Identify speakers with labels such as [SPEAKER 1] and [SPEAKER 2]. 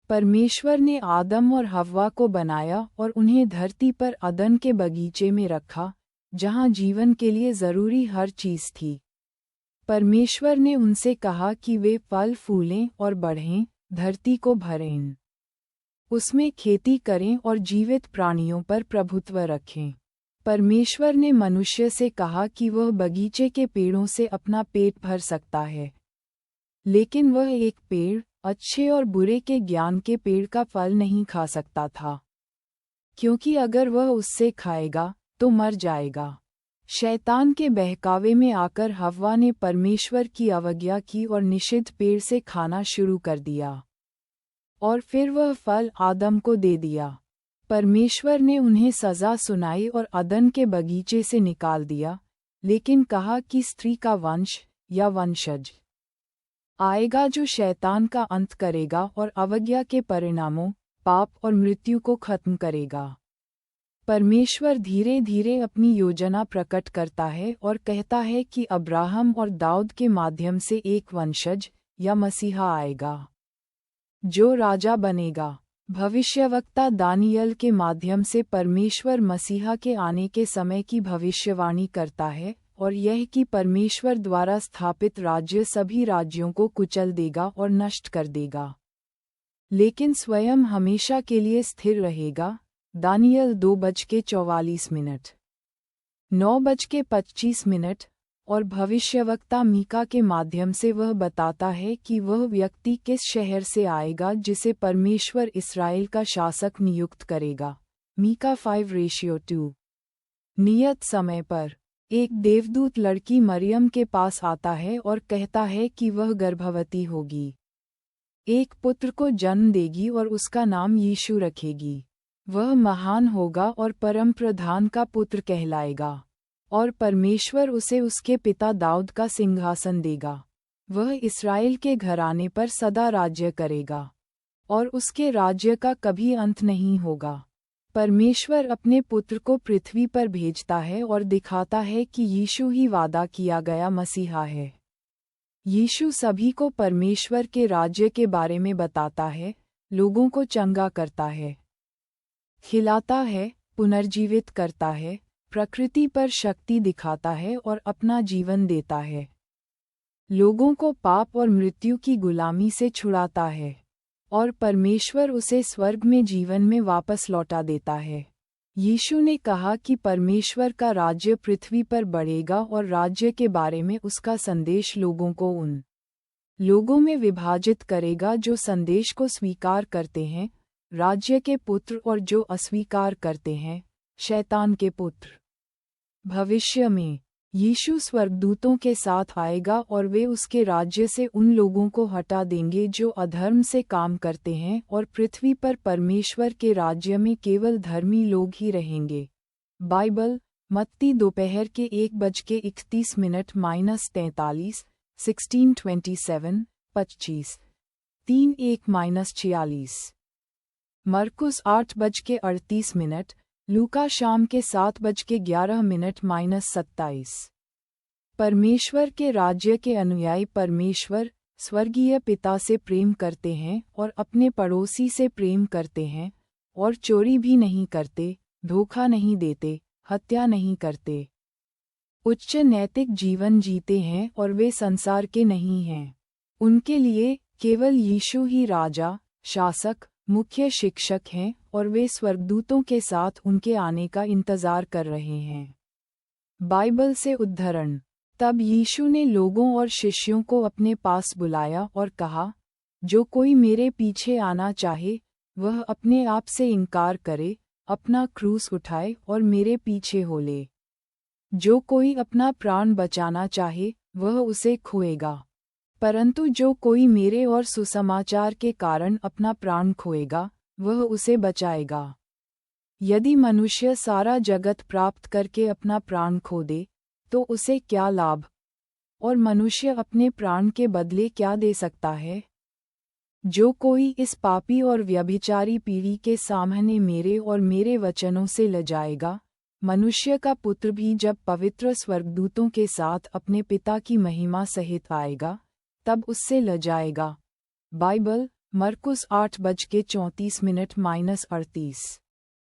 [SPEAKER 1] परमेश्वर ने आदम और हव्वा को बनाया और उन्हें धरती पर अदन के बगीचे में रखा, जहाँ जीवन के लिए ज़रूरी हर चीज़ थी। परमेश्वर ने उनसे कहा कि वे फल फूलें और बढ़ें, धरती को भरें, उसमें खेती करें और जीवित प्राणियों पर प्रभुत्व रखें। परमेश्वर ने मनुष्य से कहा कि वह बगीचे के पेड़ों से अपना पेट भर सकता है, लेकिन वह एक पेड़, अच्छे और बुरे के ज्ञान के पेड़ का फल नहीं खा सकता था, क्योंकि अगर वह उससे खाएगा तो मर जाएगा। शैतान के बहकावे में आकर हव्वा ने परमेश्वर की अवज्ञा की और निषिद्ध पेड़ से खाना शुरू कर दिया, और फिर वह फल आदम को दे दिया। परमेश्वर ने उन्हें सज़ा सुनाई और अदन के बगीचे से निकाल दिया, लेकिन कहा कि स्त्री का वंश या वंशज आएगा जो शैतान का अंत करेगा और अवज्ञा के परिणामों, पाप और मृत्यु को खत्म करेगा। परमेश्वर धीरे धीरे अपनी योजना प्रकट करता है और कहता है कि अब्राहम और दाऊद के माध्यम से एक वंशज या मसीहा आएगा, जो राजा बनेगा। भविष्यवक्ता दानियल के माध्यम से परमेश्वर मसीहा के आने के समय की भविष्यवाणी करता है, और यह कि परमेश्वर द्वारा स्थापित राज्य सभी राज्यों को कुचल देगा और नष्ट कर देगा, लेकिन स्वयं हमेशा के लिए स्थिर रहेगा। दानियल 2:44, 9:25, और भविष्यवक्ता मीका के माध्यम से वह बताता है कि वह व्यक्ति किस शहर से आएगा जिसे परमेश्वर इस्राएल का शासक नियुक्त करेगा। मीका 5:2। नियत समय पर एक देवदूत लड़की मरियम के पास आता है और कहता है कि वह गर्भवती होगी, एक पुत्र को जन्म देगी और उसका नाम यीशु रखेगी। वह महान होगा और परम प्रधान का पुत्र कहलाएगा, और परमेश्वर उसे उसके पिता दाऊद का सिंहासन देगा। वह इस्राएल के घराने पर सदा राज्य करेगा, और उसके राज्य का कभी अंत नहीं होगा। परमेश्वर अपने पुत्र को पृथ्वी पर भेजता है और दिखाता है कि यीशु ही वादा किया गया मसीहा है। यीशु सभी को परमेश्वर के राज्य के बारे में बताता है, लोगों को चंगा करता है, खिलाता है, पुनर्जीवित करता है, प्रकृति पर शक्ति दिखाता है और अपना जीवन देता है। लोगों को पाप और मृत्यु की गुलामी से छुड़ाता है, और परमेश्वर उसे स्वर्ग में जीवन में वापस लौटा देता है। यीशु ने कहा कि परमेश्वर का राज्य पृथ्वी पर बढ़ेगा और राज्य के बारे में उसका संदेश लोगों को उन लोगों में विभाजित करेगा जो संदेश को स्वीकार करते हैं, राज्य के पुत्र, और जो अस्वीकार करते हैं, शैतान के पुत्र। भविष्य में यीशु स्वर्गदूतों के साथ आएगा और वे उसके राज्य से उन लोगों को हटा देंगे जो अधर्म से काम करते हैं, और पृथ्वी पर परमेश्वर के राज्य में केवल धर्मी लोग ही रहेंगे। बाइबल, मत्ती दोपहर के 1:31, -43, 16:27, 25, 3:1-46। मरकुस 8:38, लूका शाम के 7:11, -27। परमेश्वर के राज्य के अनुयायी परमेश्वर, स्वर्गीय पिता से प्रेम करते हैं और अपने पड़ोसी से प्रेम करते हैं, और चोरी भी नहीं करते, धोखा नहीं देते, हत्या नहीं करते। उच्च नैतिक जीवन जीते हैं और वे संसार के नहीं हैं। उनके लिए केवल यीशु ही राजा, शासक, मुख्य शिक्षक हैं, और वे स्वर्गदूतों के साथ उनके आने का इंतजार कर रहे हैं। बाइबल से उद्धरण। तब यीशु ने लोगों और शिष्यों को अपने पास बुलाया और कहा, जो कोई मेरे पीछे आना चाहे, वह अपने आप से इनकार करे, अपना क्रूस उठाए और मेरे पीछे हो ले। जो कोई अपना प्राण बचाना चाहे, वह उसे खोएगा, परंतु जो कोई मेरे और सुसमाचार के कारण अपना प्राण खोएगा, वह उसे बचाएगा। यदि मनुष्य सारा जगत प्राप्त करके अपना प्राण खो दे, तो उसे क्या लाभ? और मनुष्य अपने प्राण के बदले क्या दे सकता है? जो कोई इस पापी और व्यभिचारी पीढ़ी के सामने मेरे और मेरे वचनों से लजाएगा, मनुष्य का पुत्र भी जब पवित्र स्वर्गदूतों के साथ अपने पिता की महिमा सहित आएगा, तब उससे लजाएगा। बाइबल, मरकुस 8:34 -38